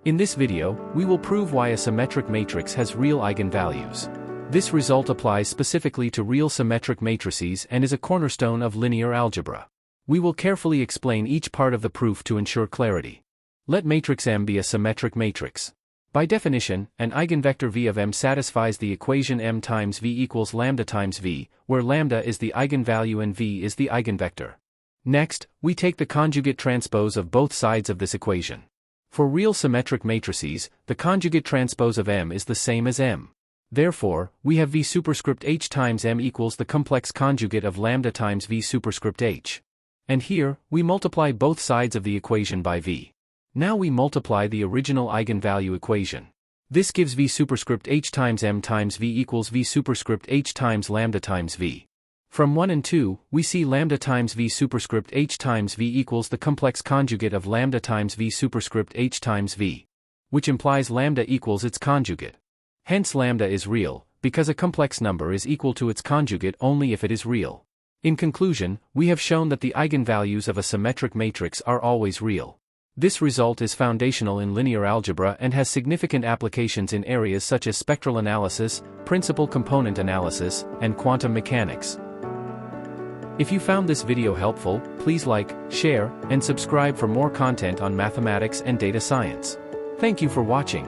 In this video, we will prove why a symmetric matrix has real eigenvalues. This result applies specifically to real symmetric matrices and is a cornerstone of linear algebra. We will carefully explain each part of the proof to ensure clarity. Let matrix M be a symmetric matrix. By definition, an eigenvector V of M satisfies the equation M times V equals lambda times V, where lambda is the eigenvalue and V is the eigenvector. Next, we take the conjugate transpose of both sides of this equation. For real symmetric matrices, the conjugate transpose of M is the same as M. Therefore, we have V superscript H times M equals the complex conjugate of lambda times V superscript H. And here, we multiply both sides of the equation by V. Now we multiply the original eigenvalue equation. This gives V superscript H times M times V equals V superscript H times lambda times V. From 1 and 2, we see lambda times V superscript H times V equals the complex conjugate of lambda times V superscript H times V, which implies lambda equals its conjugate. Hence lambda is real, because a complex number is equal to its conjugate only if it is real. In conclusion, we have shown that the eigenvalues of a symmetric matrix are always real. This result is foundational in linear algebra and has significant applications in areas such as spectral analysis, principal component analysis, and quantum mechanics. If you found this video helpful, please like, share, and subscribe for more content on mathematics and data science. Thank you for watching.